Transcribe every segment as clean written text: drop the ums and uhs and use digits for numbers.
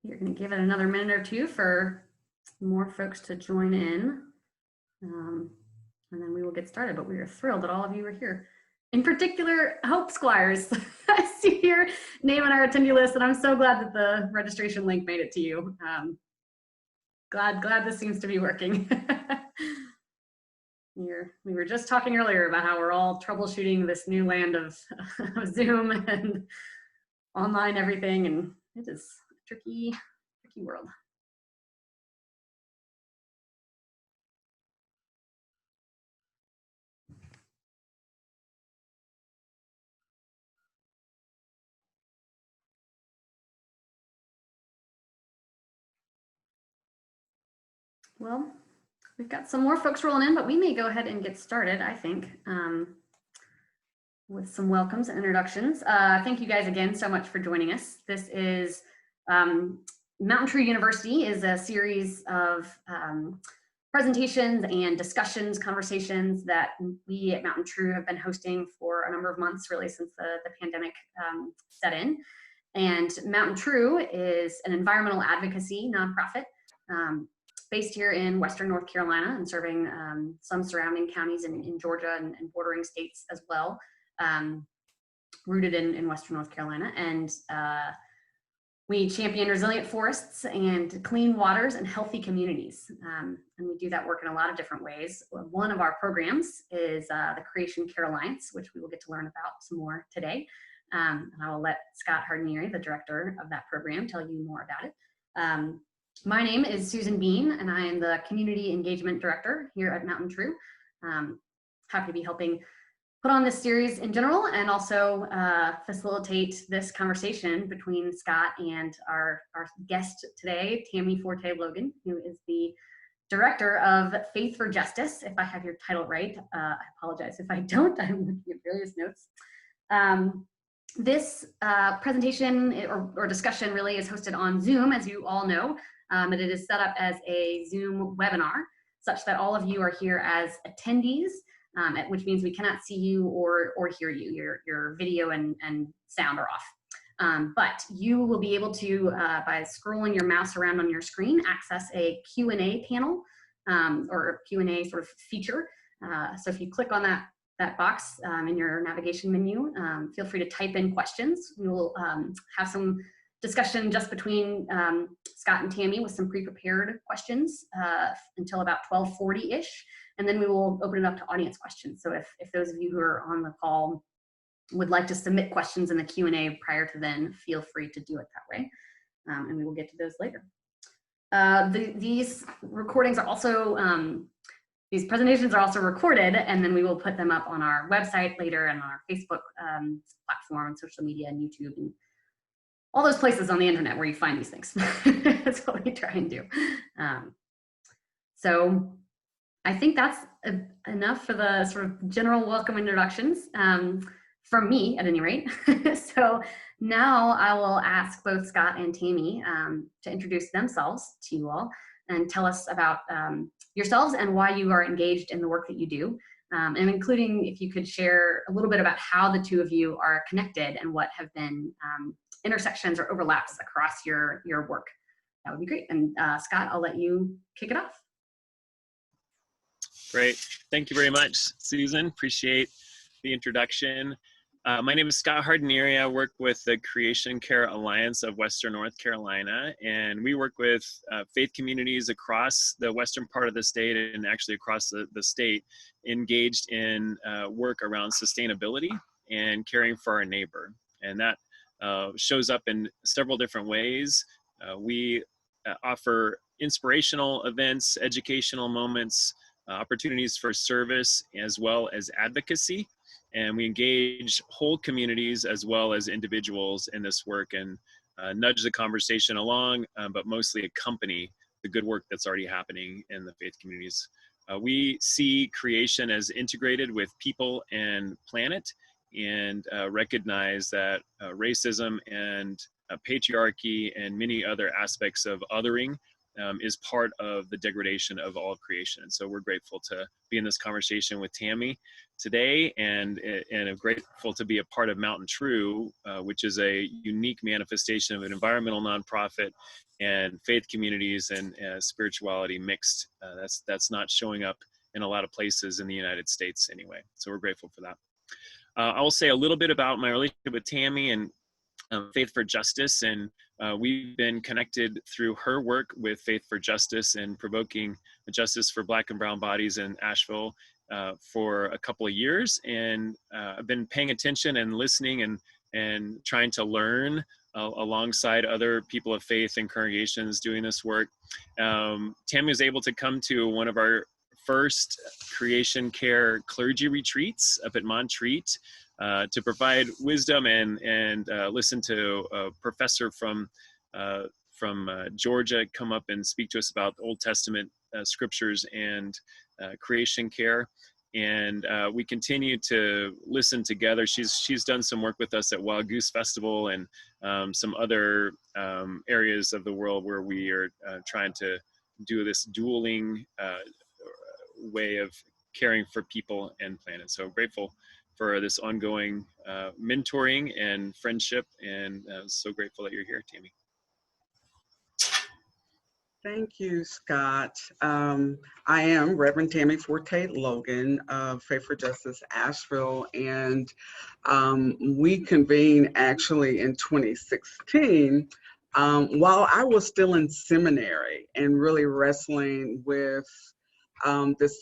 You're going to give it another minute or two for more folks to join in, and then we will get started. But we are thrilled that all of you are here. In particular, Hope Squires. I see your name on our attendee list, and I'm so glad that the registration link made it to you. Glad this seems to be working. We were just talking earlier about how we're all troubleshooting this new land of Zoom and online everything, and it is a tricky world. Well, we've got some more folks rolling in, but we may go ahead and get started, I think, with some welcomes and introductions. Thank you guys again so much for joining us. This is Mountain True University is a series of presentations and discussions, conversations that we at Mountain True have been hosting for a number of months, really since the pandemic set in. And Mountain True is an environmental advocacy nonprofit based here in Western North Carolina and serving some surrounding counties in Georgia and bordering states as well, rooted in Western North Carolina. And we champion resilient forests and clean waters and healthy communities. And we do that work in a lot of different ways. One of our programs is the Creation Care Alliance, which we will get to learn about some more today. And I will let Scott Hardin-Nieri, the director of that program, tell you more about it. My name is Susan Bean, and I am the Community Engagement Director here at Mountain True. Happy to be helping put on this series in general and also facilitate this conversation between Scott and our guest today, Tami Forte Logan, who is the Director of Faith4Justice. If I have your title right, I apologize if I don't. I'm looking at various notes. This presentation or discussion really is hosted on Zoom, as you all know. And it is set up as a Zoom webinar such that all of you are here as attendees, which means we cannot see you or hear you. Your video and sound are off. But you will be able to, by scrolling your mouse around on your screen, access a Q&A panel or Q&A sort of feature. So if you click on that box in your navigation menu, feel free to type in questions. We will have some discussion just between Scott and Tami with some pre-prepared questions until about 12:40-ish, and then we will open it up to audience questions. So if those of you who are on the call would like to submit questions in the Q&A prior to then, feel free to do it that way, and we will get to those later. These recordings are also, these presentations are also recorded, and then we will put them up on our website later and on our Facebook platform and social media and YouTube and all those places on the internet where you find these things. That's what we try and do. So I think that's enough for the sort of general welcome introductions from me, at any rate. So now I will ask both Scott and Tami to introduce themselves to you all and tell us about yourselves and why you are engaged in the work that you do. And including if you could share a little bit about how the two of you are connected and what have been intersections or overlaps across your work. That would be great. And Scott, I'll let you kick it off. Great. Thank you very much, Susan. Appreciate the introduction. My name is Scott Hardin-Nieri. I work with the Creation Care Alliance of Western North Carolina, and we work with faith communities across the western part of the state and actually across the state engaged in work around sustainability and caring for our neighbor. And that shows up in several different ways. We offer inspirational events, educational moments, opportunities for service, as well as advocacy. And we engage whole communities as well as individuals in this work and nudge the conversation along, but mostly accompany the good work that's already happening in the faith communities. We see creation as integrated with people and planet, and recognize that racism and patriarchy and many other aspects of othering is part of the degradation of all creation. And so we're grateful to be in this conversation with Tami today, and I'm grateful to be a part of Mountain True, which is a unique manifestation of an environmental nonprofit and faith communities and spirituality mixed. That's not showing up in a lot of places in the United States anyway. So we're grateful for that. I will say a little bit about my relationship with Tami and Faith4Justice, and we've been connected through her work with Faith4Justice and provoking justice for Black and brown bodies in Asheville for a couple of years, and I've been paying attention and listening and trying to learn alongside other people of faith and congregations doing this work. Tami was able to come to one of our first creation care clergy retreats up at Montreat to provide wisdom and listen to a professor from Georgia come up and speak to us about Old Testament scriptures and creation care. And we continue to listen together. She's done some work with us at Wild Goose Festival and some other areas of the world where we are trying to do this dueling way of caring for people and planet. So grateful for this ongoing mentoring and friendship, and so grateful that you're here, Tami. Thank you, Scott. I am Reverend Tami Forte Logan of Faith4Justice Asheville, and we convened actually in 2016 while I was still in seminary and really wrestling with this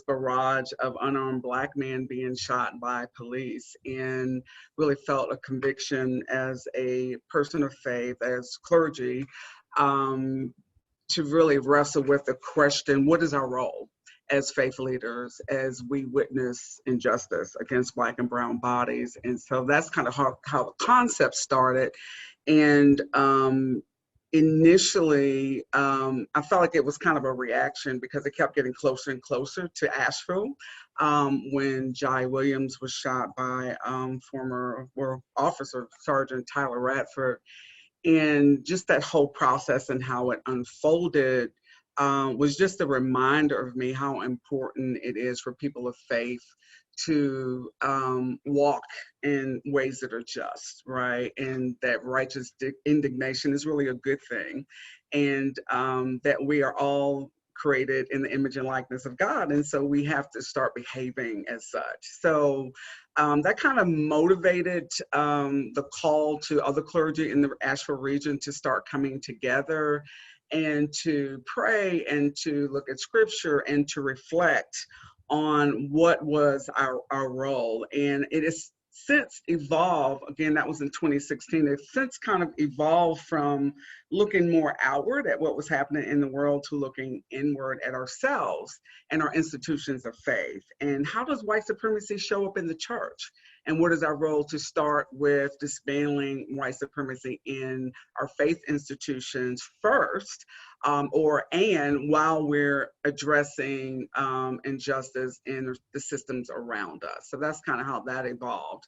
barrage of unarmed Black men being shot by police, and really felt a conviction as a person of faith, as clergy, to really wrestle with the question, what is our role as faith leaders as we witness injustice against Black and brown bodies? And so that's kind of how the concept started. And initially, I felt like it was kind of a reaction because it kept getting closer and closer to Asheville when Jai Williams was shot by former officer Sergeant Tyler Radford. And just that whole process and how it unfolded was just a reminder of me how important it is for people of faith to walk in ways that are just, right? And that righteous indignation is really a good thing. And that we are all created in the image and likeness of God. And so we have to start behaving as such. So that kind of motivated the call to other clergy in the Asheville region to start coming together and to pray and to look at scripture and to reflect on what was our role. And it has since evolved, again, that was in 2016, it's since kind of evolved from looking more outward at what was happening in the world to looking inward at ourselves and our institutions of faith. And how does white supremacy show up in the church? And what is our role to start with dismantling white supremacy in our faith institutions first, while we're addressing injustice in the systems around us. So that's kind of how that evolved.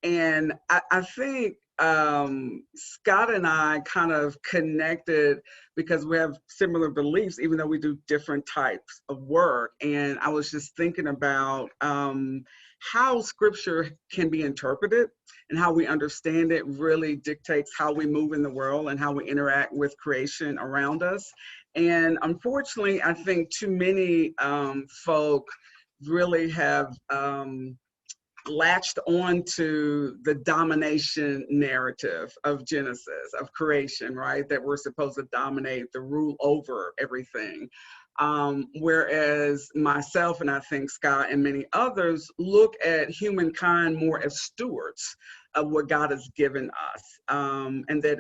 And I think Scott and I kind of connected because we have similar beliefs, even though we do different types of work. And I was just thinking about how scripture can be interpreted, and how we understand it really dictates how we move in the world and how we interact with creation around us. And unfortunately, I think too many folk really have latched onto the domination narrative of Genesis, of creation, right? That we're supposed to dominate, the rule over everything. Whereas myself, and I think Scott and many others, look at humankind more as stewards of what God has given us. And that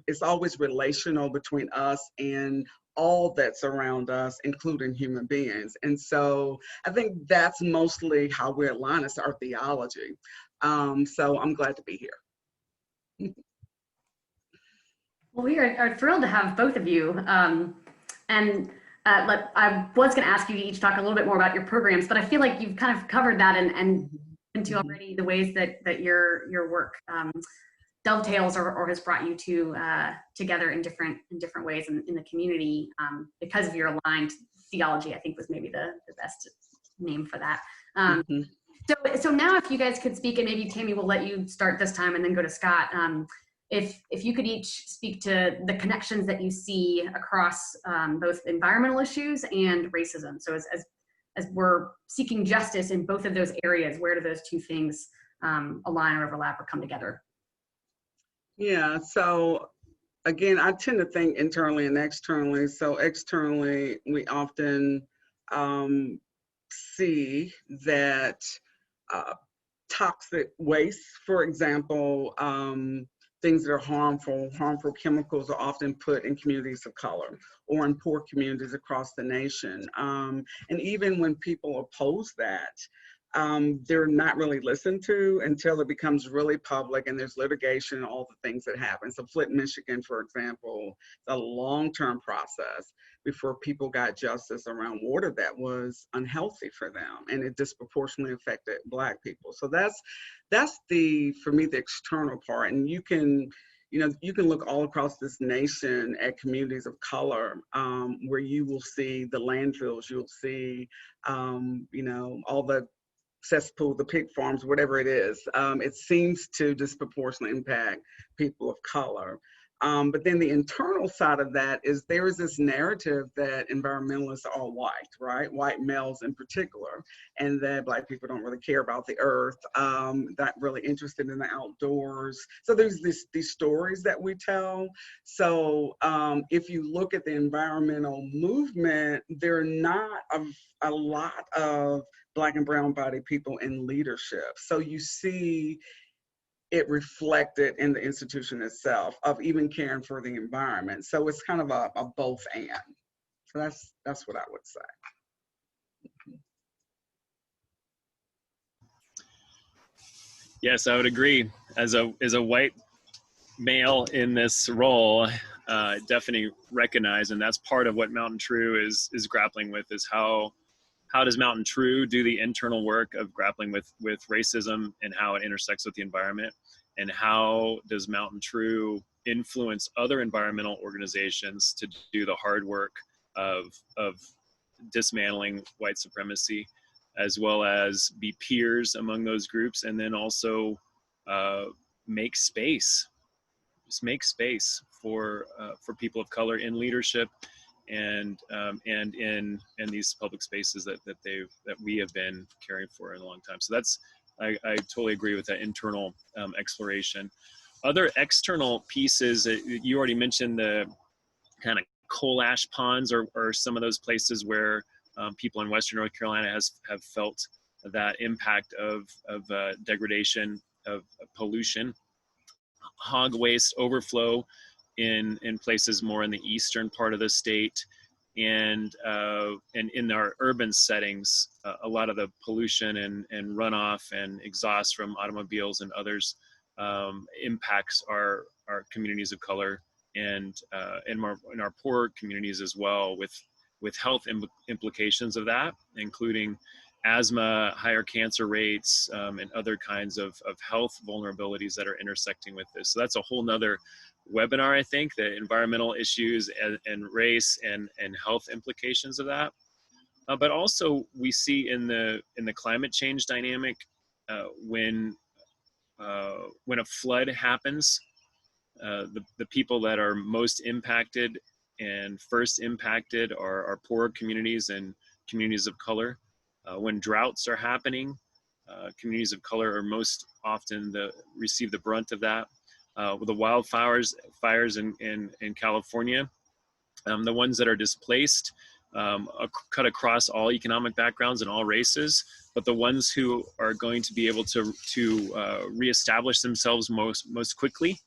it's always relational between us and all that's around us, including human beings. And so I think that's mostly how we align as our theology. So I'm glad to be here. Well, we are thrilled to have both of you. I was going to ask you to each talk a little bit more about your programs, but I feel like you've kind of covered that and into already the ways that your work dovetails or has brought you to together in different ways in the community because of your aligned theology, I think was maybe the best name for that. Mhm. So now if you guys could speak, and maybe Tami will let you start this time and then go to Scott. If you could each speak to the connections that you see across both environmental issues and racism. So as we're seeking justice in both of those areas, where do those two things align or overlap or come together? Yeah, so again, I tend to think internally and externally. So externally, we often see that toxic waste, for example, things that are harmful chemicals are often put in communities of color or in poor communities across the nation. And even when people oppose that, they're not really listened to until it becomes really public and there's litigation and all the things that happen. So Flint, Michigan, for example, a long-term process before people got justice around water that was unhealthy for them, and it disproportionately affected Black people. So that's for me, the external part. And you can look all across this nation at communities of color where you will see the landfills, you'll see all the cesspool, the pig farms, whatever it is. It seems to disproportionately impact people of color. But then the internal side of that is there is this narrative that environmentalists are all white, right? White males in particular, and that Black people don't really care about the earth, not really interested in the outdoors. So there's these stories that we tell. So if you look at the environmental movement, there are not a lot of Black and brown bodied people in leadership. So you see it reflected in the institution itself of even caring for the environment. So it's kind of a both and. So that's what I would say. Yes, I would agree. As a white male in this role, definitely recognize, and that's part of what Mountain True is grappling with, is how does Mountain True do the internal work of grappling with racism and how it intersects with the environment, and how does Mountain True influence other environmental organizations to do the hard work of dismantling white supremacy, as well as be peers among those groups, and then also make space for people of color in leadership and in these public spaces that we have been caring for in a long time. So I totally agree with that internal exploration. Other external pieces, you already mentioned the kind of coal ash ponds or some of those places where people in Western North Carolina have felt that impact of degradation, of pollution, hog waste overflow in places more in the eastern part of the state, and in our urban settings, a lot of the pollution and runoff and exhaust from automobiles and others impacts our communities of color and in our poor communities as well, with health implications of that, including asthma, higher cancer rates, and other kinds of health vulnerabilities that are intersecting with this. So that's a whole nother webinar, I think, the environmental issues and race and health implications of that. But also we see in the climate change dynamic, when a flood happens, the people that are most impacted and first impacted are poor communities and communities of color. When droughts are happening, communities of color are most often receive the brunt of that. With the wildfires in California, the ones that are displaced cut across all economic backgrounds and all races, but the ones who are going to be able to reestablish themselves most quickly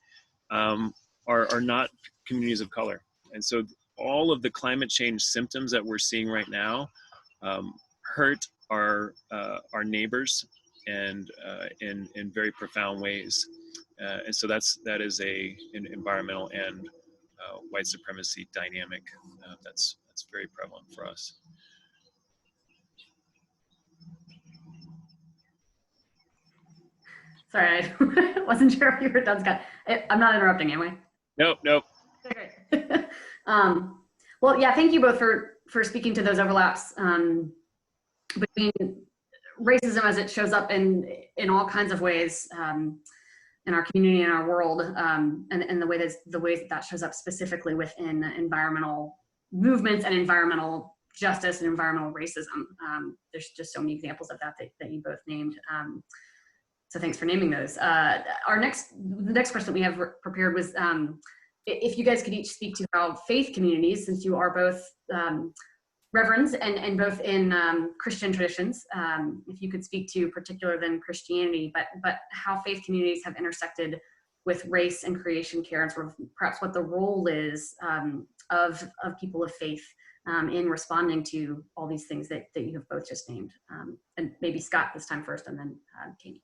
are not communities of color. And so all of the climate change symptoms that we're seeing right now hurt our neighbors and in very profound ways. And so that is an environmental and white supremacy dynamic that's very prevalent for us. Sorry, I wasn't sure if you were done, Scott. I'm not interrupting, am I? Nope, nope. Okay, great. Well, yeah, thank you both for speaking to those overlaps between racism as it shows up in all kinds of ways in our community and our world, and the ways that shows up specifically within environmental movements and environmental justice and environmental racism. There's just so many examples of that you both named. So thanks for naming those. The next question we have prepared was if you guys could each speak to how faith communities, since you are both reverends and both in Christian traditions, if you could speak to particular than Christianity, but how faith communities have intersected with race and creation care, and sort of perhaps what the role is of people of faith in responding to all these things that you have both just named. And maybe Scott this time first, and then Tami.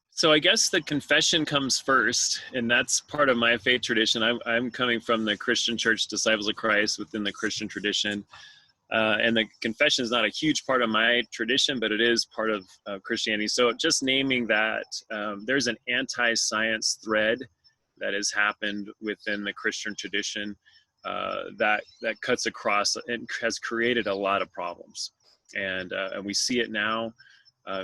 So I guess the confession comes first, and that's part of my faith tradition. I'm coming from the Christian Church, Disciples of Christ, within the Christian tradition. And the confession is not a huge part of my tradition, but it is part of Christianity. So just naming that, there's an anti-science thread that has happened within the Christian tradition that cuts across and has created a lot of problems. And we see it now.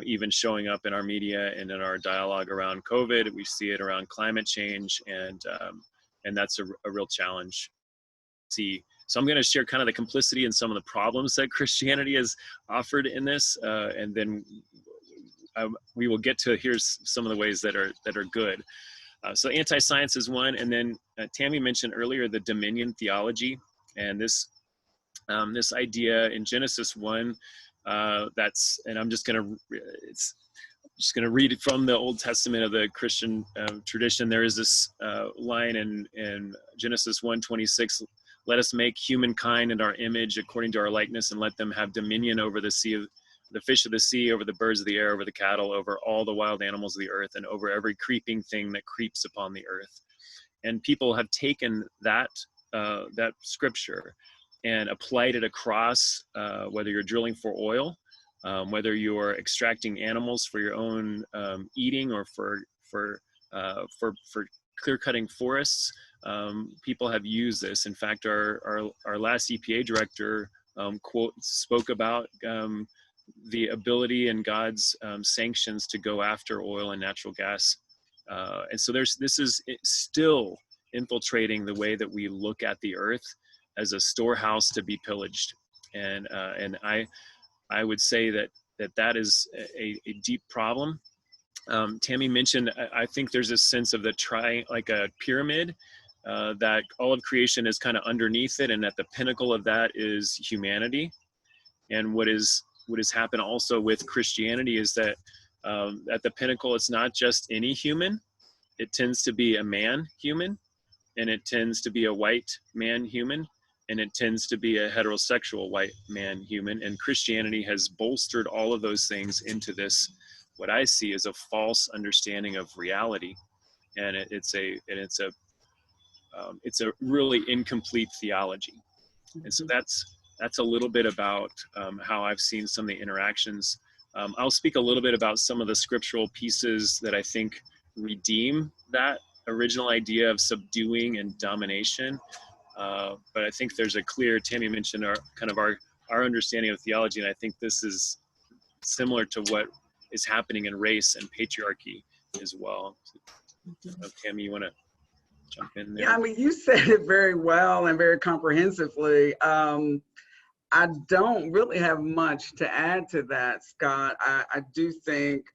Even showing up in our media and in our dialogue around COVID. We see it around climate change, and that's a real challenge. So I'm going to share kind of the complicity and some of the problems that Christianity has offered in this, and then we will get to here's some of the ways that are good. So anti-science is one, and then Tami mentioned earlier the dominion theology, and this idea in Genesis 1. And I'm just going to read it from the Old Testament of the Christian tradition. There is this line in Genesis 1:26, let us make humankind in our image according to our likeness, and let them have dominion over the sea, the fish of the sea, over the birds of the air, over the cattle, over all the wild animals of the earth, and over every creeping thing that creeps upon the earth. And people have taken that scripture and applied it across, whether you're drilling for oil, whether you're extracting animals for your own eating, or for clear-cutting forests. People have used this. In fact, our last EPA director spoke about the ability and God's sanctions to go after oil and natural gas. And so this is still infiltrating the way that we look at the earth as a storehouse to be pillaged, and I would say that is a deep problem. Tami mentioned, I think there's a sense of like a pyramid, that all of creation is kind of underneath it, and at the pinnacle of that is humanity. And what has happened also with Christianity is that at the pinnacle, it's not just any human. It tends to be a man human, and it tends to be a white man human, and it tends to be a heterosexual white man human. And Christianity has bolstered all of those things into this, what I see as a false understanding of reality. And it's a really incomplete theology. And so that's a little bit about how I've seen some of the interactions. I'll speak a little bit about some of the scriptural pieces that I think redeem that original idea of subduing and domination. But I think there's a clear, Tami mentioned our understanding of theology, and I think this is similar to what is happening in race and patriarchy as well. Tami, you want to jump in there? Yeah, I mean, you said it very well and very comprehensively. I don't really have much to add to that, Scott. I do think,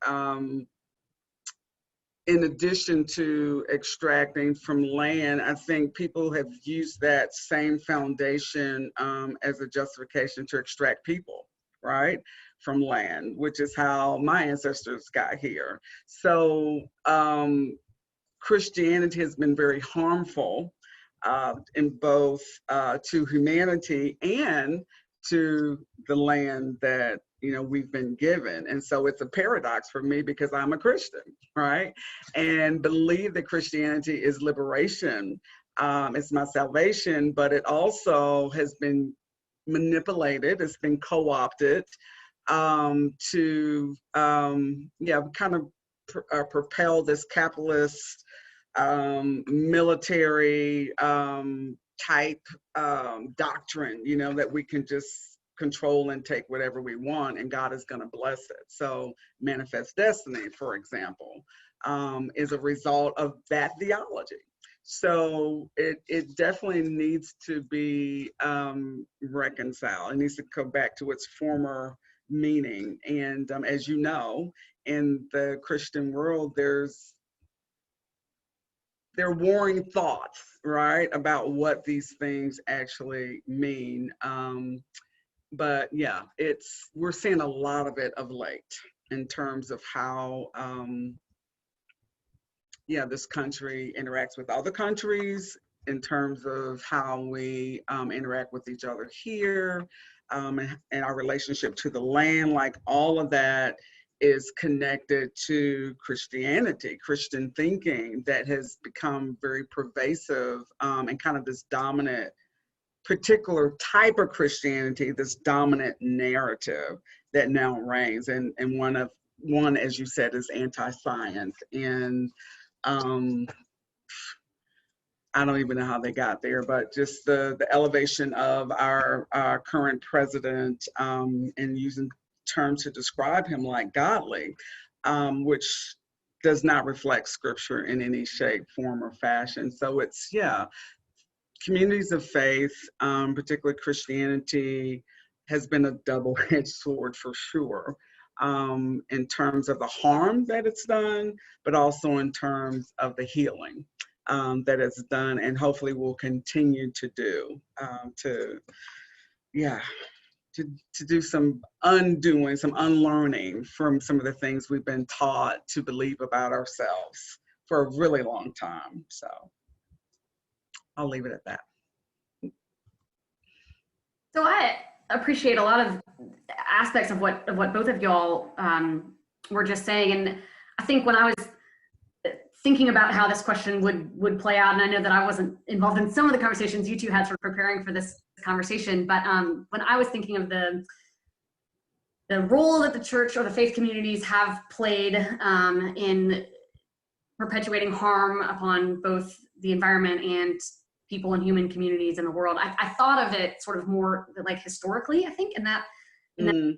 in addition to extracting from land, I think people have used that same foundation as a justification to extract people, right, from land, which is how my ancestors got here. So Christianity has been very harmful in both to humanity and to the land that we've been given. And so it's a paradox for me, because I'm a Christian, right? And believe that Christianity is liberation. It's my salvation, but it also has been manipulated. It's been co-opted to yeah, kind of propel this capitalist military type doctrine, you know, that we can just control and take whatever we want and God is going to bless it. So manifest destiny, for example, is a result of that theology. So it definitely needs to be reconciled. It needs to come back to its former meaning. And as you know, in the Christian world, there are warring thoughts, right, about what these things actually mean. But yeah, we're seeing a lot of it of late in terms of how yeah, this country interacts with other countries, in terms of how we interact with each other here, and our relationship to the land. Like, all of that is connected to Christianity, Christian thinking that has become very pervasive, and kind of this dominant particular type of Christianity, this dominant narrative that now reigns. And one, as you said, is anti-science. And I don't even know how they got there, but just the elevation of our current president, and using terms to describe him like godly, which does not reflect scripture in any shape, form, or fashion. So it's, yeah, communities of faith, particularly Christianity, has been a double-edged sword for sure, in terms of the harm that it's done, but also in terms of the healing that it's done, and hopefully will continue to do, to do some undoing, some unlearning from some of the things we've been taught to believe about ourselves for a really long time. So I'll leave it at that. So I appreciate a lot of aspects of what both of y'all were just saying, and I think when I was thinking about how this question would play out, and I know that I wasn't involved in some of the conversations you two had sort of preparing for this conversation, but when I was thinking of the role that the church or the faith communities have played in perpetuating harm upon both the environment and people and human communities in the world, I thought of it sort of more like historically, I think, in that you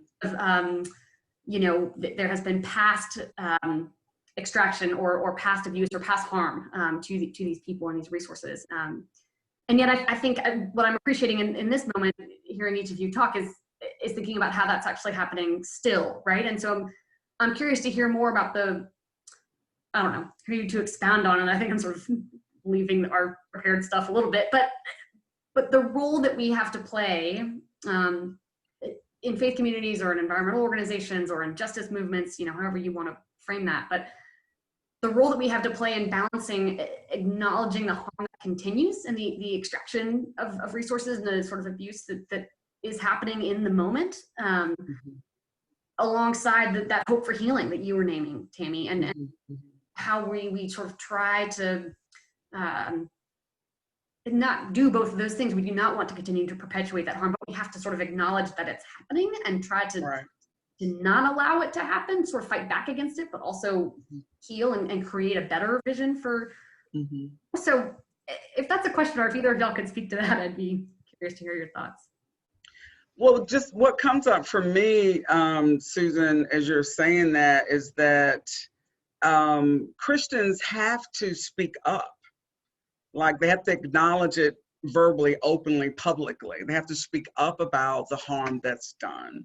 know, there has been past extraction or past abuse or past harm to these people and these resources. And yet I think what I'm appreciating in this moment, hearing each of you talk, is thinking about how that's actually happening still, right? And so I'm curious to hear more about I don't know, for you to expound on, and I think I'm sort of leaving our prepared stuff a little bit, but the role that we have to play in faith communities or in environmental organizations or in justice movements, you know, however you want to frame that, but the role that we have to play in balancing, acknowledging the harm that continues and the extraction of resources and the sort of abuse that is happening in the moment, alongside that hope for healing that you were naming, Tami, and how we sort of try to not do both of those things. We do not want to continue to perpetuate that harm, but we have to sort of acknowledge that it's happening and try to not allow it to happen, sort of fight back against it, but also heal and create a better vision for. So if that's a question, or if either of y'all could speak to that, I'd be curious to hear your thoughts. Well, just what comes up for me, Susan, as you're saying that, is that Christians have to speak up. Like, they have to acknowledge it verbally, openly, publicly. They have to speak up about the harm that's done,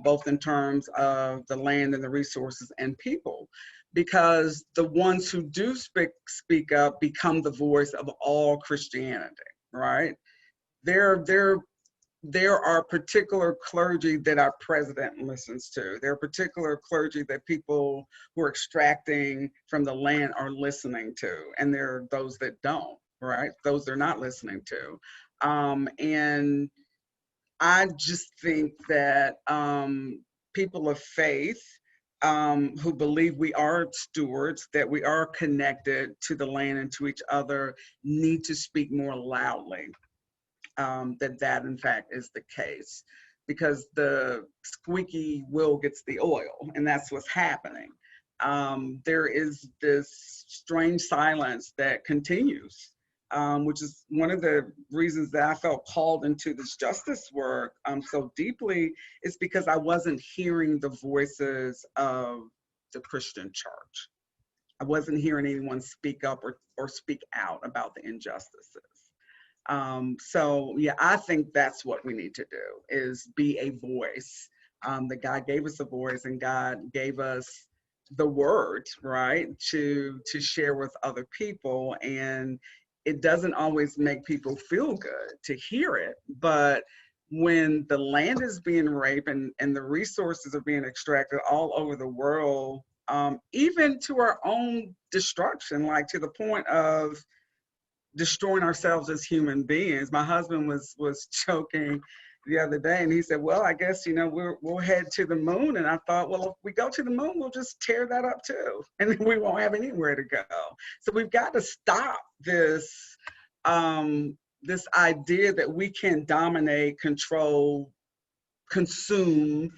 both in terms of the land and the resources and people, because the ones who do speak up become the voice of all Christianity, right? There are particular clergy that our president listens to. There are particular clergy that people who are extracting from the land are listening to. And there are those that don't, right? Those they're not listening to. And I just think that people of faith who believe we are stewards, that we are connected to the land and to each other, need to speak more loudly. That in fact is the case. because the squeaky wheel gets the oil, and that's what's happening. There is this strange silence that continues, which is one of the reasons that I felt called into this justice work so deeply, is because I wasn't hearing the voices of the Christian church. I wasn't hearing anyone speak up or speak out about the injustices. So yeah, I think that's what we need to do, is be a voice. That God gave us a voice, and God gave us the word, right, to share with other people. And it doesn't always make people feel good to hear it, but when the land is being raped and the resources are being extracted all over the world, even to our own destruction, like to the point of destroying ourselves as human beings. My husband was joking the other day, and he said, well, I guess, we'll head to the moon. And I thought, well, if we go to the moon, we'll just tear that up too, and then we won't have anywhere to go. So we've got to stop this this idea that we can dominate, control, consume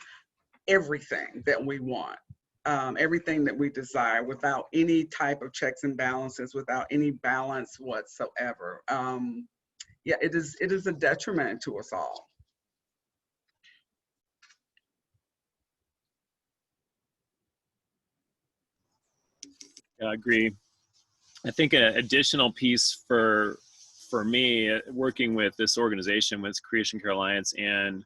everything that we want, everything that we desire, without any type of checks and balances, without any balance whatsoever. Yeah, it is a detriment to us all. I agree. I think an additional piece for me, working with this organization, with Creation Care Alliance, and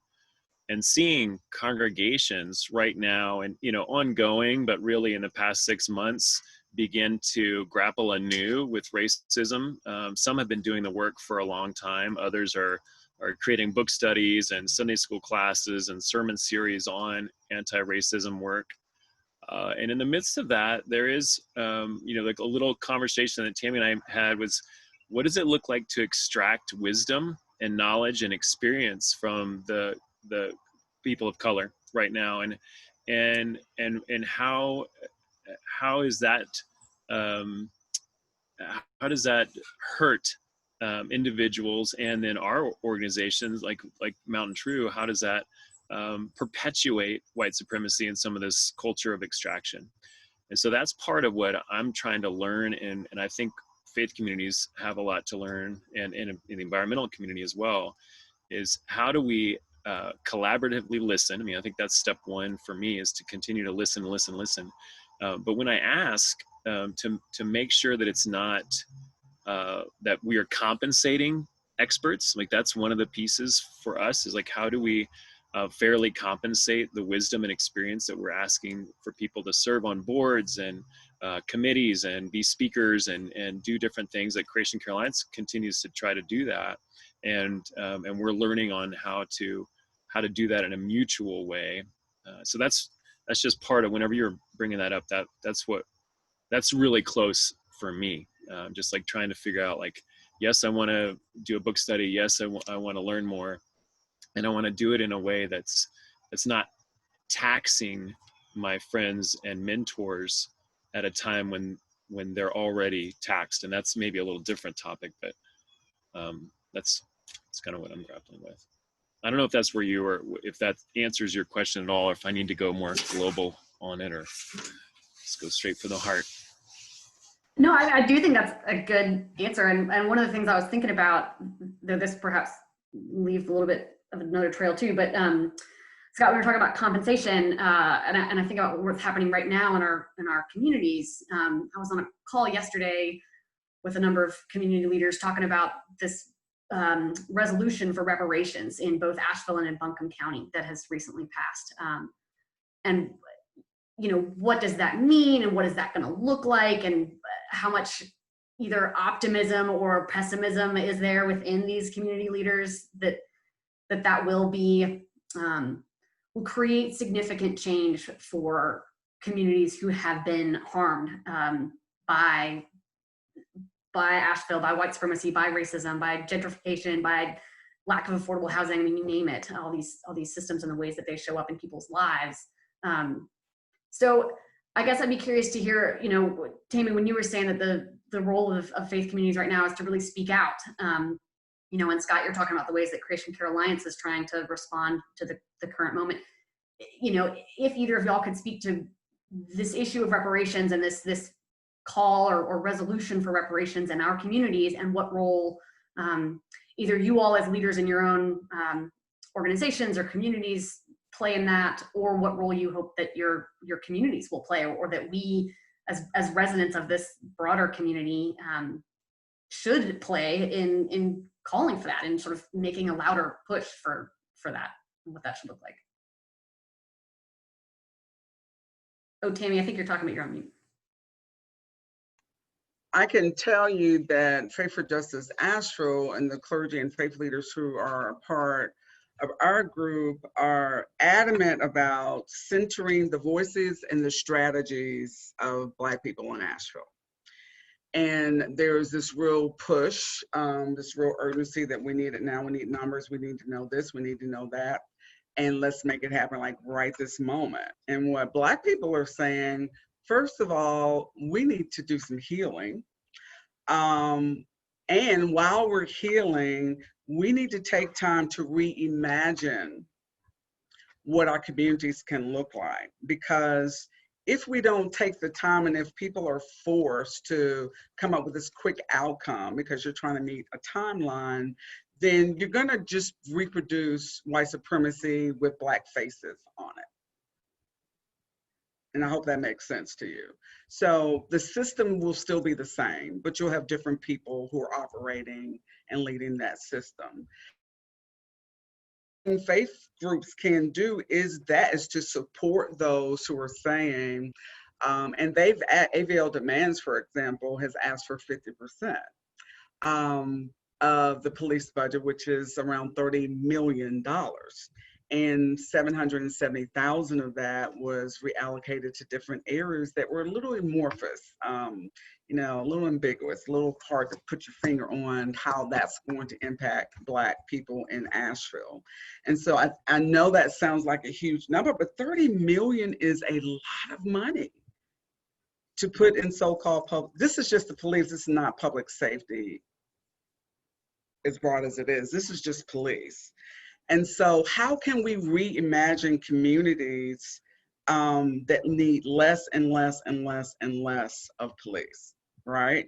seeing congregations right now, and ongoing, but really in the past 6 months, begin to grapple anew with racism. Some have been doing the work for a long time. Others are creating book studies and Sunday school classes and sermon series on anti-racism work. And in the midst of that, there is, like a little conversation that Tami and I had was, what does it look like to extract wisdom and knowledge and experience from the people of color right now, and how is that, how does that hurt individuals, and then our organizations like Mountain True? How does that perpetuate white supremacy and some of this culture of extraction? And so that's part of what I'm trying to learn, and I think faith communities have a lot to learn, and in the environmental community as well, is how do we collaboratively listen? I mean, I think that's step one for me, is to continue to listen. But when I ask to make sure that it's not that we are compensating experts, like that's one of the pieces for us, is like, how do we fairly compensate the wisdom and experience that we're asking for people to serve on boards and committees and be speakers and do different things. Like Creation Care Alliance continues to try to do that, and we're learning on how to do that in a mutual way. So that's just part of, whenever you're bringing that up, that's really close for me. Just like trying to figure out, like, yes, I want to do a book study. Yes, I want to learn more, and I want to do it in a way that's not taxing my friends and mentors at a time when they're already taxed. And that's maybe a little different topic, but that's kind of what I'm grappling with. I don't know if that's where you, or if that answers your question at all, or if I need to go more global on it, or just go straight for the heart. No, I do think that's a good answer. And one of the things I was thinking about, though this perhaps leaves a little bit of another trail too, but Scott, we were talking about compensation, and I think about what's happening right now in our communities. I was on a call yesterday with a number of community leaders talking about this resolution for reparations in both Asheville and in Buncombe County that has recently passed. And what does that mean, and what is that going to look like, and how much either optimism or pessimism is there within these community leaders that will be will create significant change for communities who have been harmed by Asheville, by white supremacy, by racism, by gentrification, by lack of affordable housing. I mean, you name it, all these systems and the ways that they show up in people's lives. So I guess I'd be curious to hear, Tami, when you were saying that the role of faith communities right now is to really speak out. You know, and Scott, you're talking about the ways that Creation Care Alliance is trying to respond to the current moment. You know, if either of y'all could speak to this issue of reparations and this call or resolution for reparations in our communities, and what role either you all as leaders in your own organizations or communities play in that, or what role you hope that your communities will play, or that we as residents of this broader community should play in calling for that and sort of making a louder push for that, what that should look like. Oh, Tami, I think you're talking about your own mute. I can tell you that Faith4Justice Asheville and the clergy and faith leaders who are a part of our group are adamant about centering the voices and the strategies of Black people in Asheville. And there's this real push, this real urgency that we need it now. We need numbers. We need to know this. We need to know that. And let's make it happen like right this moment. And what Black people are saying, first of all, we need to do some healing. And while we're healing, we need to take time to reimagine what our communities can look like. Because if we don't take the time, and if people are forced to come up with this quick outcome because you're trying to meet a timeline, then you're gonna just reproduce white supremacy with Black faces on it. And I hope that makes sense to you. So the system will still be the same, but you'll have different people who are operating and leading that system. And faith groups can do is to support those who are saying, and AVL Demands, for example, has asked for 50% of the police budget, which is around $30 million. And 770,000 of that was reallocated to different areas that were a little amorphous, you know, a little ambiguous, a little hard to put your finger on how that's going to impact Black people in Asheville. And so I know that sounds like a huge number, but 30 million is a lot of money to put in so-called public. This is just the police, this is not public safety as broad as it is. This is just police. And so how can we reimagine communities that need less and less and less and less of police, right?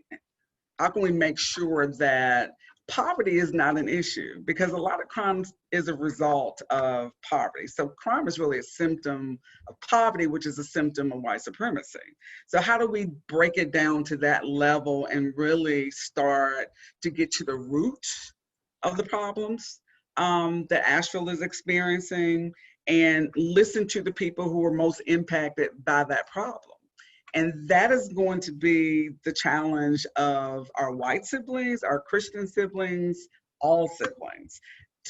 How can we make sure that poverty is not an issue? Because a lot of crime is a result of poverty. So crime is really a symptom of poverty, which is a symptom of white supremacy. So how do we break it down to that level and really start to get to the root of the problems that Asheville is experiencing, and listen to the people who are most impacted by that problem? And that is going to be the challenge of our white siblings, our Christian siblings, all siblings,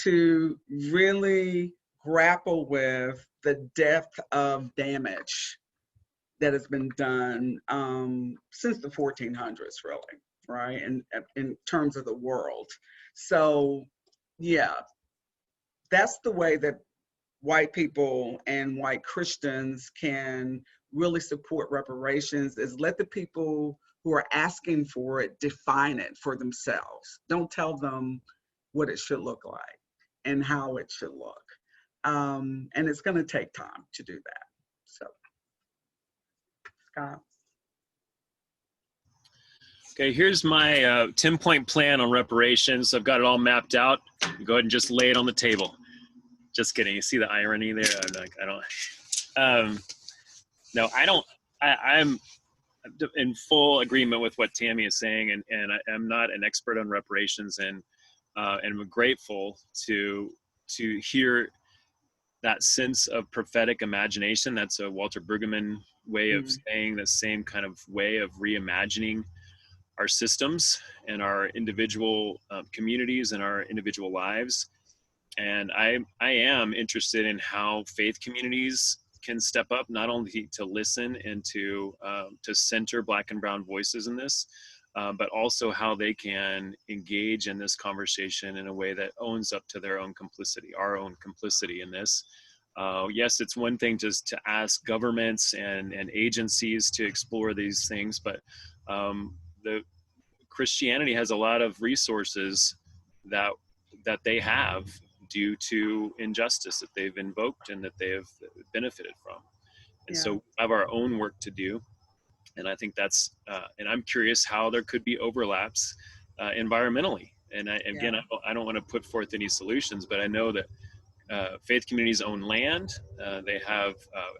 to really grapple with the depth of damage that has been done since the 1400s, really, right? And in terms of the world. So, yeah, that's the way that white people and white Christians can really support reparations, is let the people who are asking for it define it for themselves. Don't tell them what it should look like and how it should look. And it's going to take time to do that. So, Scott. Okay, here's my 10-point plan on reparations. I've got it all mapped out. Go ahead and just lay it on the table. Just kidding. You see the irony there? I'm in full agreement with what Tami is saying, and I'm not an expert on reparations, and I'm grateful to hear that sense of prophetic imagination. That's a Walter Brueggemann way of saying the same kind of way of reimagining our systems and our individual communities and our individual lives. And I am interested in how faith communities can step up, not only to listen and to center Black and brown voices in this, but also how they can engage in this conversation in a way that owns up to their own complicity, our own complicity in this. Yes, it's one thing just to ask governments and agencies to explore these things, but the Christianity has a lot of resources that that they have due to injustice that they've invoked and that they have benefited from. And so we have our own work to do. And I think that's, and I'm curious how there could be overlaps environmentally. And I don't want to put forth any solutions, but I know that faith communities own land. They have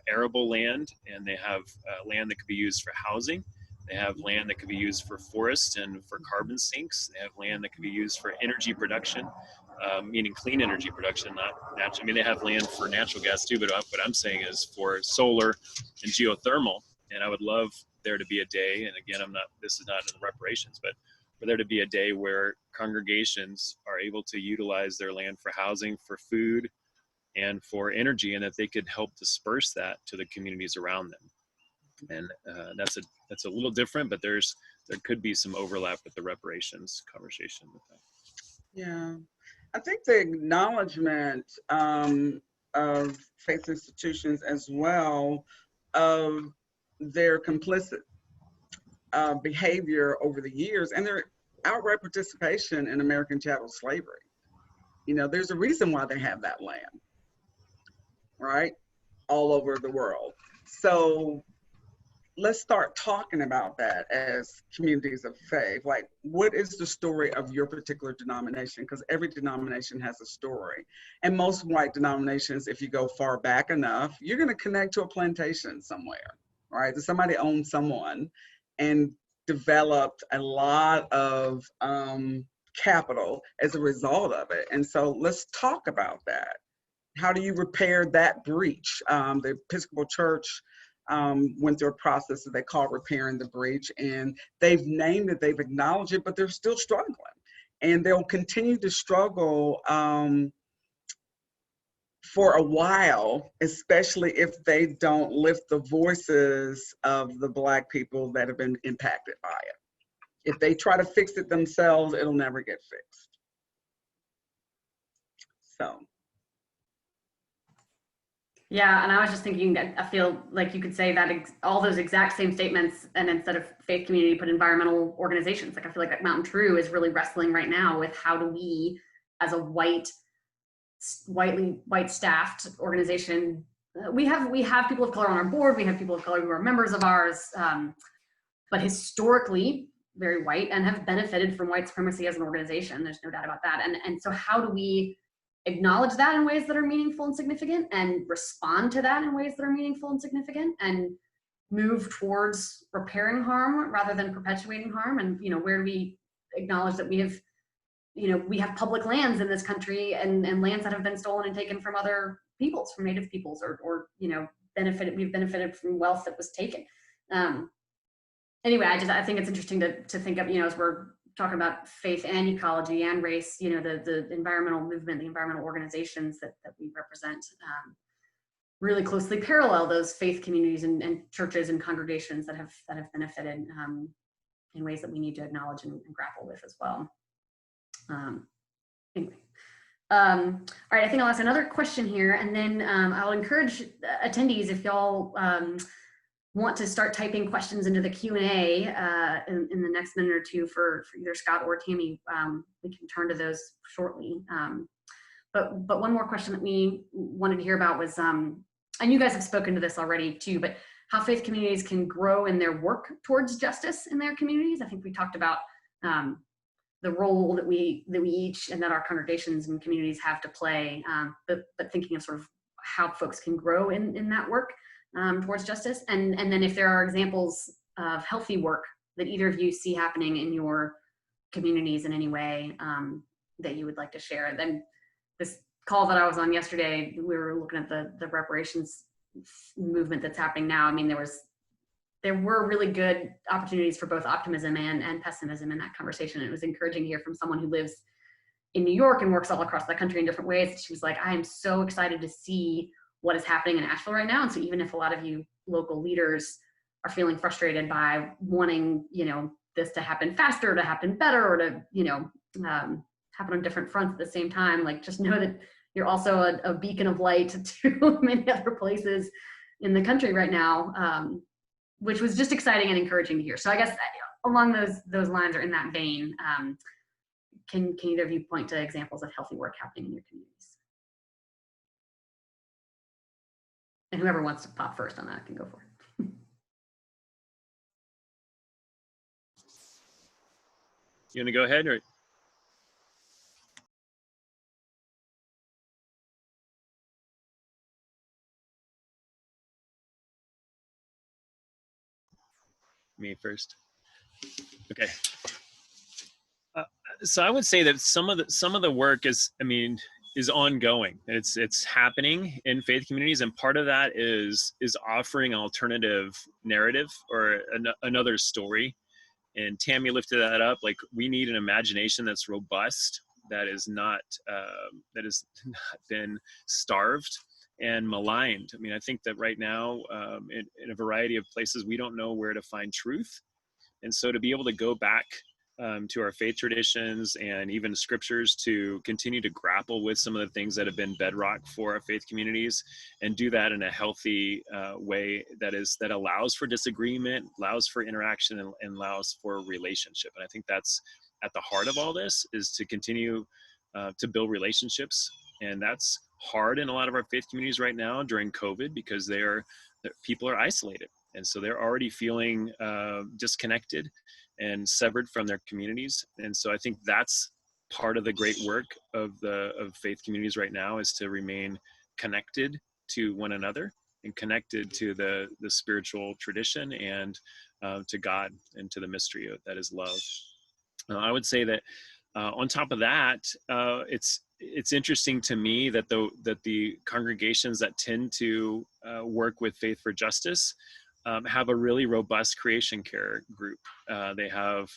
arable land, and they have land that could be used for housing. They have land that could be used for forest and for carbon sinks. They have land that could be used for energy production, meaning clean energy production, not natural. I mean, they have land for natural gas too, but what I'm saying is for solar and geothermal. And I would love there to be a day, and again, this is not in the reparations, but for there to be a day where congregations are able to utilize their land for housing, for food, and for energy, and that they could help disperse that to the communities around them. And that's a little different, but there could be some overlap with the reparations conversation with that. Yeah, I think the acknowledgement of faith institutions as well of their complicit behavior over the years and their outright participation in American chattel slavery. You know, there's a reason why they have that land, right? All over the world. So let's start talking about that as communities of faith. Like, what is the story of your particular denomination? Because every denomination has a story. And most white denominations, if you go far back enough, you're going to connect to a plantation somewhere, right? That somebody owned someone and developed a lot of capital as a result of it. And so let's talk about that. How do you repair that breach? The Episcopal Church went through a process that they call repairing the breach, and they've named it, they've acknowledged it, but they're still struggling. And they'll continue to struggle for a while, especially if they don't lift the voices of the Black people that have been impacted by it. If they try to fix it themselves, it'll never get fixed. So. Yeah, and I was just thinking that I feel like you could say that all those exact same statements, and instead of faith community, put environmental organizations. Like I feel like Mountain True is really wrestling right now with how do we, as a white staffed organization, we have people of color on our board, we have people of color who are members of ours, but historically very white and have benefited from white supremacy as an organization. There's no doubt about that. And so how do we acknowledge that in ways that are meaningful and significant, and respond to that in ways that are meaningful and significant, and move towards repairing harm rather than perpetuating harm? And, you know, where do we acknowledge that we have public lands in this country and lands that have been stolen and taken from other peoples, from Native peoples, or you know, we've benefited from wealth that was taken. Anyway, I think it's interesting to think of, you know, as we're talking about faith and ecology and race, you know, the environmental movement, the environmental organizations that we represent really closely parallel those faith communities and churches and congregations that have benefited in ways that we need to acknowledge and grapple with as well. Anyway. All right, I think I'll ask another question here, and then I'll encourage attendees, if y'all want to start typing questions into the Q&A in the next minute or two for either Scott or Tami, we can turn to those shortly. But one more question that we wanted to hear about was, and you guys have spoken to this already too, but how faith communities can grow in their work towards justice in their communities. I think we talked about the role that we each and that our congregations and communities have to play, but thinking of sort of how folks can grow in that work towards justice, and then if there are examples of healthy work that either of you see happening in your communities in any way that you would like to share. Then this call that I was on yesterday, we were looking at the reparations movement that's happening now. I mean, there were really good opportunities for both optimism and pessimism in that conversation. It was encouraging to hear from someone who lives in New York and works all across the country in different ways. She was like, I am so excited to see what is happening in Asheville right now. And so even if a lot of you local leaders are feeling frustrated by wanting, you know, this to happen faster, to happen better, or to, you know, happen on different fronts at the same time, like just know that you're also a beacon of light to many other places in the country right now, which was just exciting and encouraging to hear. So I guess along those lines, or in that vein, can either of you point to examples of healthy work happening in your communities? And whoever wants to pop first on that can go for it. You want to go ahead, or? Me first. Okay. So I would say that some of the work is ongoing. It's happening in faith communities, and part of that is offering alternative narrative or another story. And Tami lifted that up. Like, we need an imagination that's robust, that is not that has not been starved and maligned. I mean, I think that right now, in a variety of places, we don't know where to find truth. And so to be able to go back to our faith traditions and even scriptures to continue to grapple with some of the things that have been bedrock for our faith communities, and do that in a healthy way that allows for disagreement, allows for interaction, and allows for relationship. And I think that's at the heart of all this, is to continue to build relationships. And that's hard in a lot of our faith communities right now during COVID, because people are isolated. And so they're already feeling disconnected and severed from their communities. And so I think that's part of the great work of faith communities right now, is to remain connected to one another and connected to the spiritual tradition and to God and to the mystery that is love. I would say that on top of that, it's interesting to me that the congregations that tend to work with Faith4Justice have a really robust creation care group. They have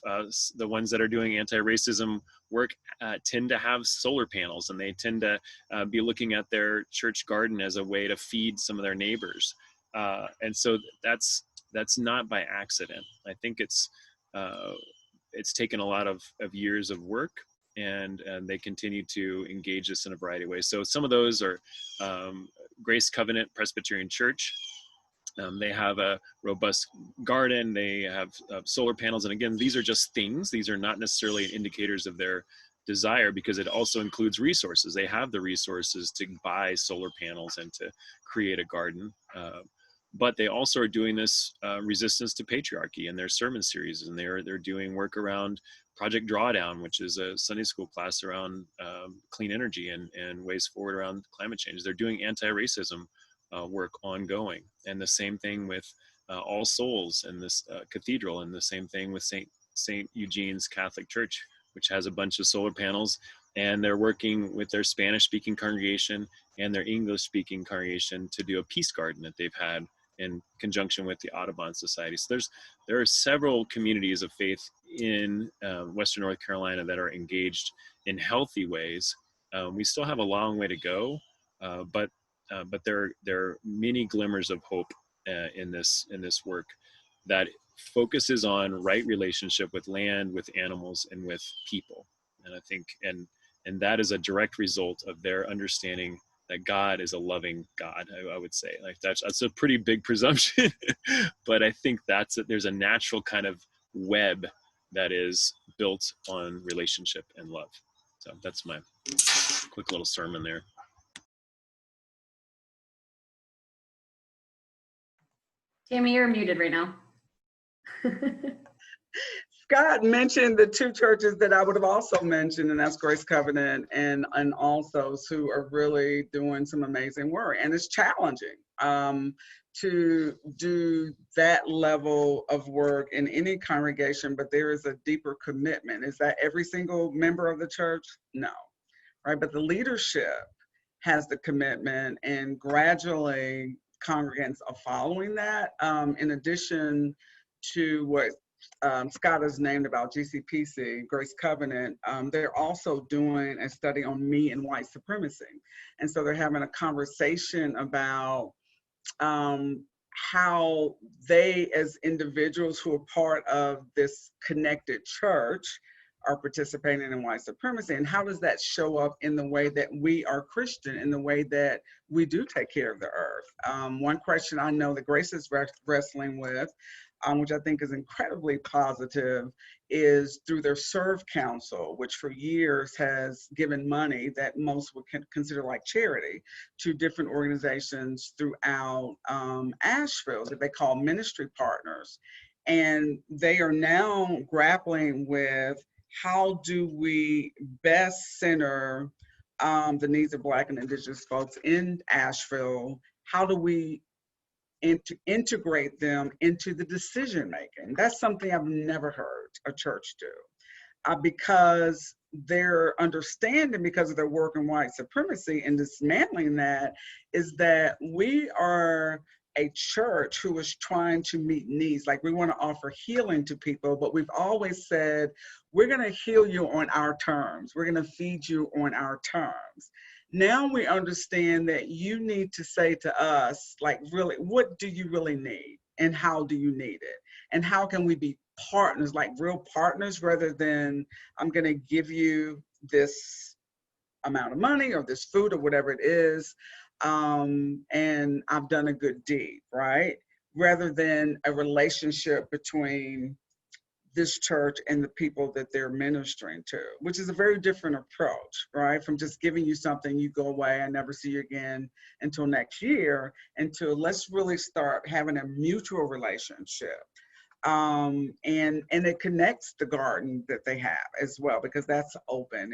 the ones that are doing anti-racism work tend to have solar panels, and they tend to be looking at their church garden as a way to feed some of their neighbors. And so that's not by accident. I think it's taken a lot of years of work, and they continue to engage us in a variety of ways. So some of those are Grace Covenant Presbyterian Church. They have a robust garden. They have solar panels. And again, these are just things. These are not necessarily indicators of their desire, because it also includes resources. They have the resources to buy solar panels and to create a garden. But they also are doing this resistance to patriarchy in their sermon series. And they're doing work around Project Drawdown, which is a Sunday school class around clean energy and ways forward around climate change. They're doing anti-racism work ongoing, and the same thing with All Souls and this cathedral, and the same thing with St. Eugene's Catholic Church, which has a bunch of solar panels, and they're working with their Spanish-speaking congregation and their English-speaking congregation to do a peace garden that they've had in conjunction with the Audubon Society. So there are several communities of faith in Western North Carolina that are engaged in healthy ways. We still have a long way to go, but there are many glimmers of hope in this work that focuses on right relationship with land, with animals, and with people. And I think, and that is a direct result of their understanding that God is a loving God. I would say, like, that's a pretty big presumption, but I think there's a natural kind of web that is built on relationship and love. So that's my quick little sermon there. Tami, you're muted right now. Scott mentioned the two churches that I would have also mentioned, and that's Grace Covenant and All Souls, who are really doing some amazing work. And it's challenging to do that level of work in any congregation, but there is a deeper commitment. Is that every single member of the church? No, right? But the leadership has the commitment, and gradually congregants are following that. In addition to what Scott has named about GCPC, Grace Covenant, they're also doing a study on me and white supremacy. And so they're having a conversation about how they, as individuals who are part of this connected church, are participating in white supremacy, and how does that show up in the way that we are Christian, in the way that we do take care of the earth. One question I know that Grace is wrestling with, which I think is incredibly positive, is through their Serve Council, which for years has given money that most would consider like charity to different organizations throughout Asheville that they call ministry partners. And they are now grappling with how do we best center the needs of Black and Indigenous folks in Asheville? How do we integrate them into the decision making? That's something I've never heard a church do, because their understanding, because of their work in white supremacy and dismantling that, is that we are a church who is trying to meet needs. Like, we want to offer healing to people, but we've always said, we're going to heal you on our terms. We're going to feed you on our terms. Now we understand that you need to say to us, like, really, what do you really need? And how do you need it? And how can we be partners, like real partners, rather than I'm going to give you this amount of money or this food or whatever it is, and I've done a good deed, right? Rather than a relationship between this church and the people that they're ministering to, which is a very different approach, right? From just giving you something, you go away, I never see you again until next year, until let's really start having a mutual relationship. And it connects the garden that they have as well, because that's open.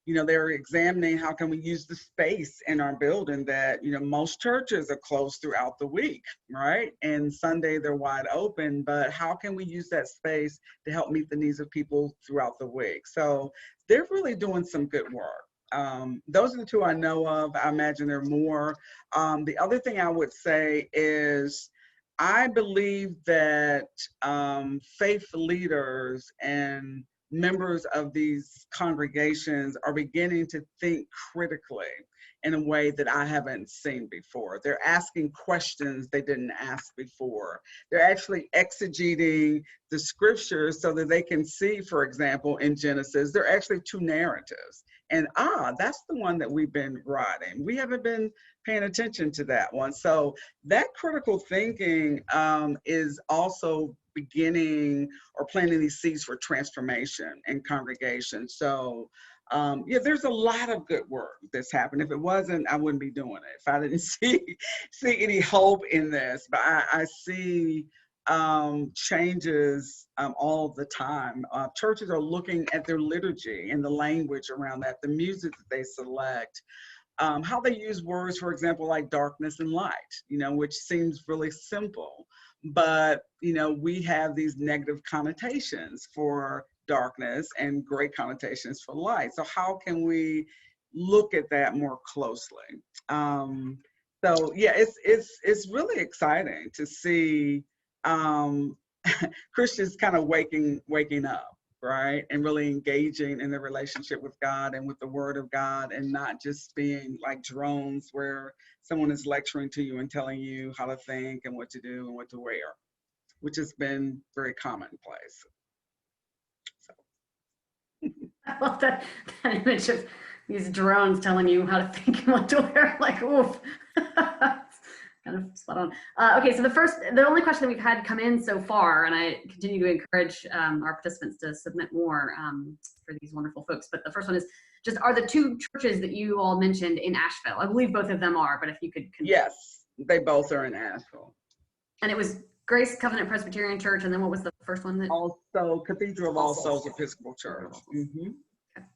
You know, they're examining how can we use the space in our building that, you know, most churches are closed throughout the week, right? And Sunday they're wide open, but how can we use that space to help meet the needs of people throughout the week? So they're really doing some good work. Those are the two I know of. I imagine there are more. The other thing I would say is, I believe that faith leaders and members of these congregations are beginning to think critically in a way that I haven't seen before. They're asking questions they didn't ask before. They're actually exegeting the scriptures so that they can see, for example, in Genesis, there are actually two narratives. And that's the one that we've been writing. We haven't been paying attention to that one. So that critical thinking is also beginning or planting these seeds for transformation in congregations. So yeah, there's a lot of good work that's happened. If it wasn't, I wouldn't be doing it. If I didn't see any hope in this, but I see changes all the time. Churches are looking at their liturgy and the language around that, the music that they select, how they use words, for example, like darkness and light, you know, which seems really simple, but, you know, we have these negative connotations for darkness and great connotations for light. So how can we look at that more closely? So yeah, it's really exciting to see Christians kind of waking up, right? And really engaging in the relationship with God and with the Word of God, and not just being like drones where someone is lecturing to you and telling you how to think and what to do and what to wear, which has been very commonplace. So. I love that image of these drones telling you how to think and what to wear. Like, oof. Kind of spot on. Okay, so the only question that we've had come in so far, and I continue to encourage our participants to submit more for these wonderful folks, but the first one is just, are the two churches that you all mentioned in Asheville? I believe both of them are, but if you could confirm. Yes, they both are in Asheville. And it was Grace Covenant Presbyterian Church, and then what was the first one? Also, Cathedral of All Souls Episcopal Church. Mm-hmm. Okay.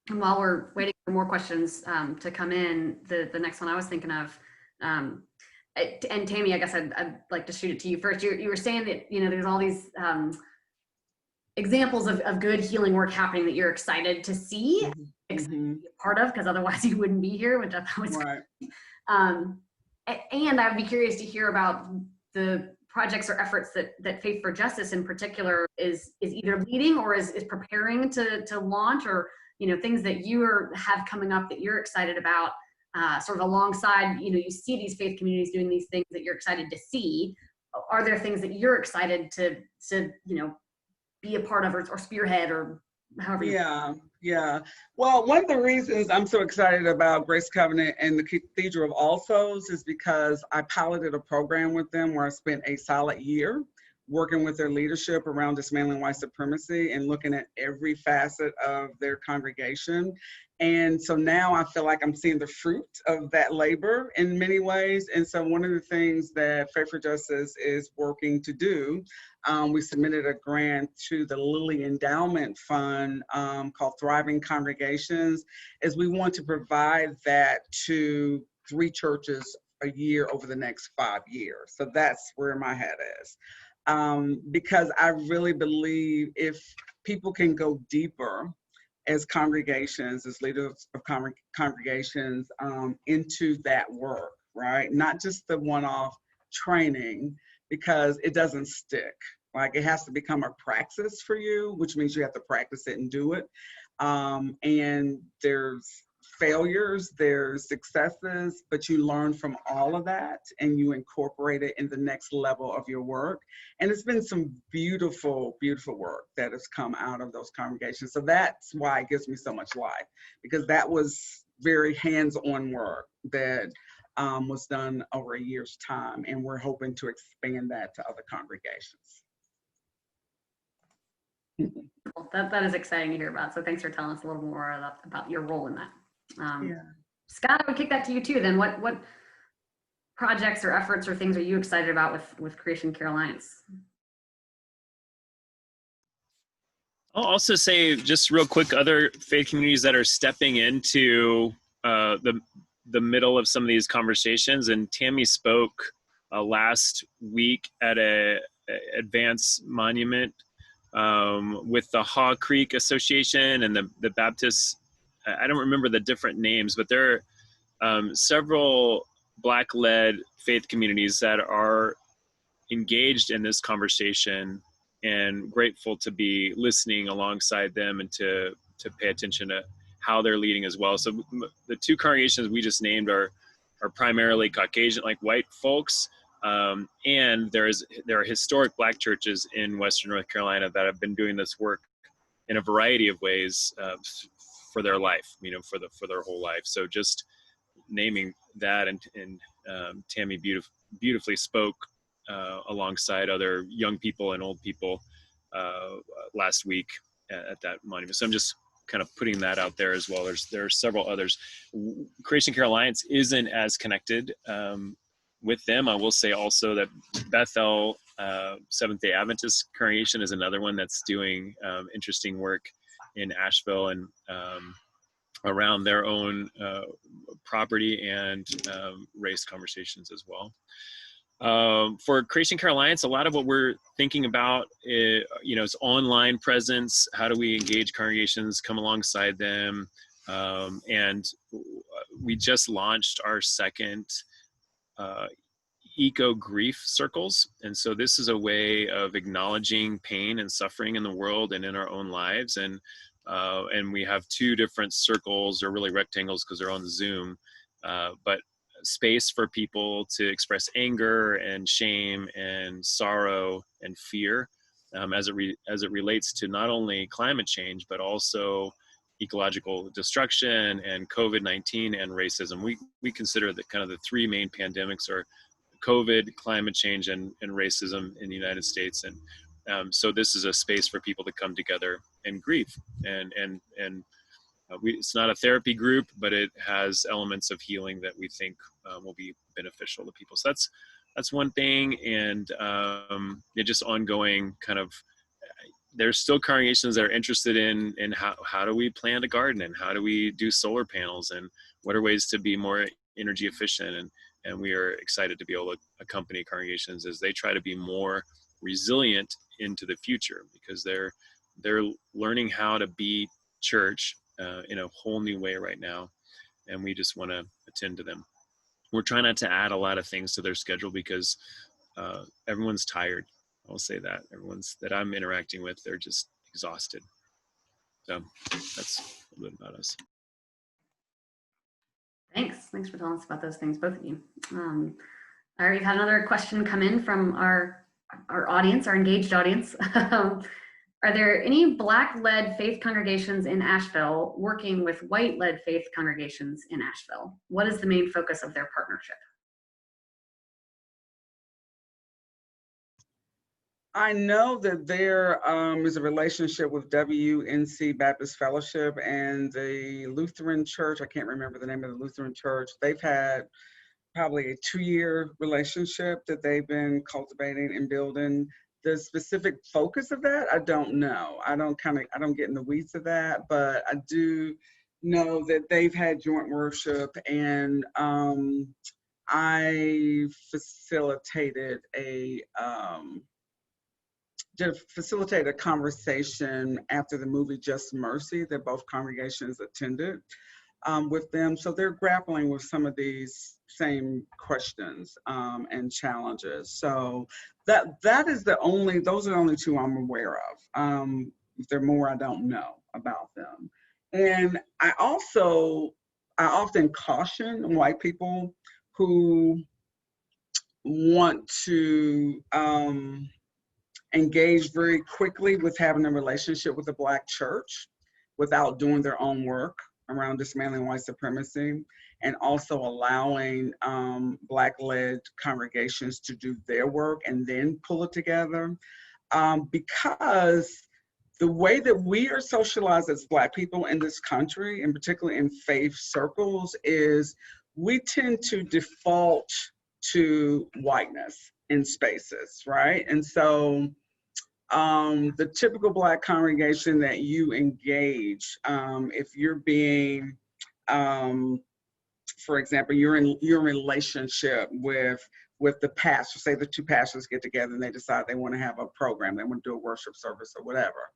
And while we're waiting for more questions to come in, the next one I was thinking of, and Tami, I guess I'd like to shoot it to you first. You were saying that, you know, there's all these examples of good healing work happening that you're excited to see, excited to be a part of, because otherwise you wouldn't be here, which I thought was right. Great. And I'd be curious to hear about the projects or efforts that Faith4Justice in particular is either leading or is preparing to launch, or, you know, things that you have coming up that you're excited about, sort of alongside, you know, you see these faith communities doing these things that you're excited to see. Are there things that you're excited to you know, be a part of or spearhead, or however you... Yeah. Well, one of the reasons I'm so excited about Grace Covenant and the Cathedral of All Souls is because I piloted a program with them where I spent a solid year working with their leadership around dismantling white supremacy and looking at every facet of their congregation. And so now I feel like I'm seeing the fruit of that labor in many ways. And so one of the things that Faith4Justice is working to do, we submitted a grant to the Lilly Endowment Fund called Thriving Congregations, is we want to provide that to 3 churches a year over the next 5 years. So that's where my head is. Because I really believe if people can go deeper as congregations, as leaders of congregations, into that work, right? Not just the one-off training, because it doesn't stick. Like, it has to become a praxis for you, which means you have to practice it and do it. And there's failures, there's successes, but you learn from all of that and you incorporate it in the next level of your work. And it's been some beautiful, beautiful work that has come out of those congregations. So that's why it gives me so much life, because that was very hands-on work that was done over a year's time. And we're hoping to expand that to other congregations. That is exciting to hear about. So thanks for telling us a little more about your role in that. Yeah. Scott, I would kick that to you too. Then what projects or efforts or things are you excited about with Creation Care Alliance? I'll also say, just real quick, other faith communities that are stepping into the middle of some of these conversations. And Tami spoke last week at a Advance Monument with the Haw Creek Association and the Baptist. I don't remember the different names, but there are several Black-led faith communities that are engaged in this conversation, and grateful to be listening alongside them and to pay attention to how they're leading as well. So the 2 congregations we just named are primarily Caucasian, like white folks, and there are historic Black churches in Western North Carolina that have been doing this work in a variety of ways for their life, for their whole life. So just naming that, and Tami beautifully spoke alongside other young people and old people last week at that monument. So I'm just kind of putting that out there as well. There are several others. Creation Care Alliance isn't as connected with them. I will say also that Bethel Seventh-day Adventist congregation is another one that's doing interesting work in Asheville and around their own property and race conversations as well. For Creation Care Alliance, a lot of what we're thinking about is online presence. How do we engage congregations, come alongside them? And we just launched our second eco grief circles. And so this is a way of acknowledging pain and suffering in the world and in our own lives. And we have 2 different circles, or really rectangles because they're on Zoom, but space for people to express anger and shame and sorrow and fear as it relates to not only climate change, but also ecological destruction and COVID-19 and racism. We consider that kind of the 3 main pandemics are COVID, climate change, and racism in the United States. And so this is a space for people to come together and grieve. And it's not a therapy group, but it has elements of healing that we think will be beneficial to people. So that's one thing. And just ongoing kind of, there's still congregations that are interested in how do we plant a garden, and how do we do solar panels, and what are ways to be more energy efficient. And we are excited to be able to accompany congregations as they try to be more resilient into the future, because they're learning how to be church in a whole new way right now, and we just want to attend to them. We're trying not to add a lot of things to their schedule because everyone's tired. I'll say that everyone's that I'm interacting with, they're just exhausted. So that's a little bit about us. Thanks for telling us about those things, both of you. All right, we've had another question come in from our audience, our engaged audience. Are there any Black-led faith congregations in Asheville working with white-led faith congregations in Asheville? What is the main focus of their partnership? I know that there is a relationship with WNC Baptist Fellowship and the Lutheran Church. I can't remember the name of the Lutheran Church. They've had probably a 2-year relationship that they've been cultivating and building. The specific focus of that, I don't know. I don't get in the weeds of that, but I do know that they've had joint worship, and I facilitated a conversation after the movie Just Mercy that both congregations attended with them. So they're grappling with some of these same questions and challenges. So those are the only two I'm aware of. If there are more, I don't know about them. And I often caution white people who want to engage very quickly with having a relationship with the Black church without doing their own work around dismantling white supremacy, and also allowing Black-led congregations to do their work and then pull it together. Because the way that we are socialized as Black people in this country, and particularly in faith circles, is we tend to default to whiteness in spaces, right? And so the typical Black congregation that you engage, if you're being, for example, you're in relationship with the pastor, say the two pastors get together and they decide they want to have a program, they want to do a worship service or whatever.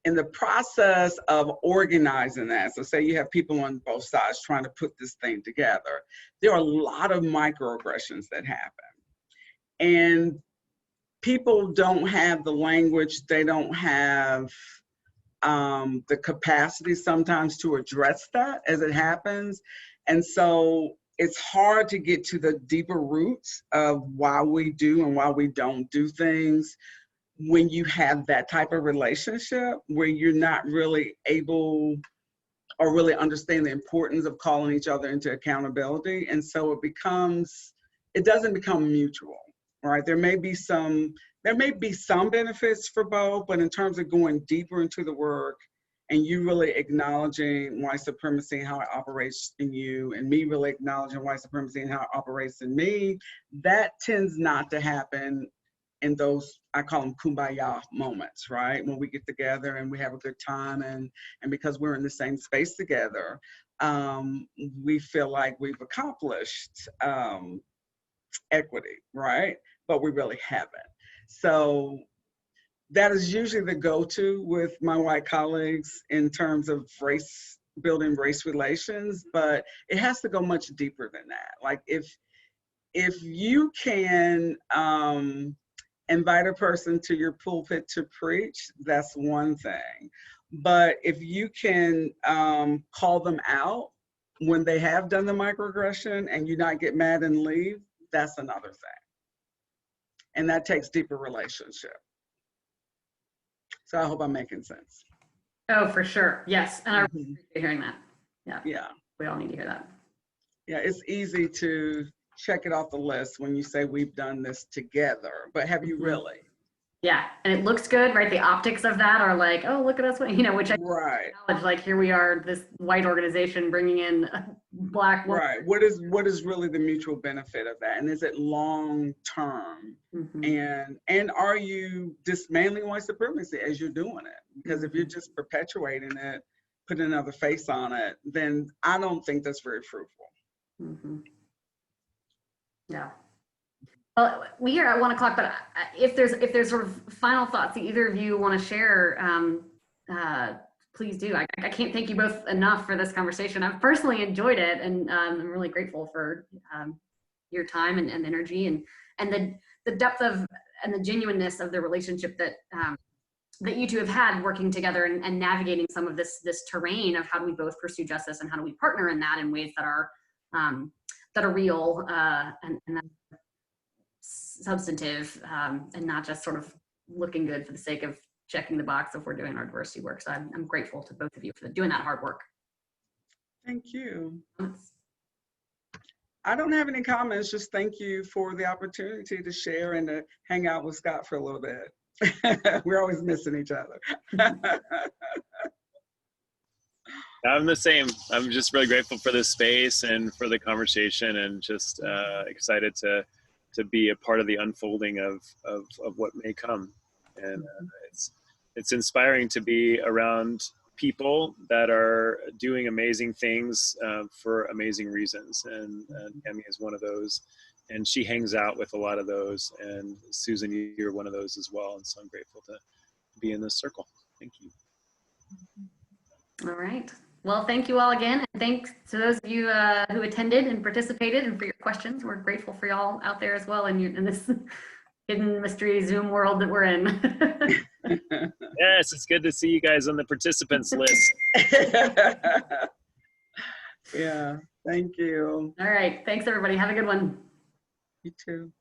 In the process of organizing that, so say you have people on both sides trying to put this thing together, there are a lot of microaggressions that happen. And people don't have the language, they don't have the capacity sometimes to address that as it happens. And so it's hard to get to the deeper roots of why we do and why we don't do things when you have that type of relationship where you're not really able or really understand the importance of calling each other into accountability. And so it doesn't become mutual, right? There may be some benefits for both, but in terms of going deeper into the work and you really acknowledging white supremacy and how it operates in you, and me really acknowledging white supremacy and how it operates in me, that tends not to happen in those, I call them kumbaya moments, right? When we get together and we have a good time, and because we're in the same space together, we feel like we've accomplished equity, right? But we really haven't. So that is usually the go-to with my white colleagues in terms of building race relations, but it has to go much deeper than that. Like if you can invite a person to your pulpit to preach, that's one thing. But if you can call them out when they have done the microaggression and you not get mad and leave, that's another thing. And that takes deeper relationship. So I hope I'm making sense. Oh, for sure. Yes. And I really appreciate hearing that. Yeah. Yeah. We all need to hear that. Yeah, it's easy to check it off the list when you say we've done this together, but have you really? Yeah, and it looks good, right? The optics of that are like, oh, look at us, which I acknowledge, like here we are, this white organization bringing in a Black woman. Right. What is really the mutual benefit of that? And is it long term? And are you dismantling white supremacy as you're doing it? Because if you're just perpetuating it, putting another face on it, then I don't think that's very fruitful. Yeah. Well, we are at 1 o'clock, but if there's sort of final thoughts that either of you want to share, please do. I can't thank you both enough for this conversation. I've personally enjoyed it, and I'm really grateful for your time and energy and the depth of and the genuineness of the relationship that that you two have had working together and navigating some of this terrain of how do we both pursue justice and how do we partner in that in ways that are real and substantive and not just sort of looking good for the sake of checking the box if we're doing our diversity work. So I'm grateful to both of you for doing that hard work. Thank you. I don't have any comments. Just thank you for the opportunity to share and to hang out with Scott for a little bit. We're always missing each other. I'm the same. I'm just really grateful for this space and for the conversation, and just excited to be a part of the unfolding of what may come. And it's inspiring to be around people that are doing amazing things for amazing reasons. And Tami is one of those, and she hangs out with a lot of those. And Susan, you're one of those as well. And so I'm grateful to be in this circle. Thank you. All right. Well, thank you all again. And thanks to those of you who attended and participated and for your questions. We're grateful for y'all out there as well in this hidden mystery Zoom world that we're in. Yes, it's good to see you guys on the participants list. Yeah, thank you. All right. Thanks, everybody. Have a good one. You too.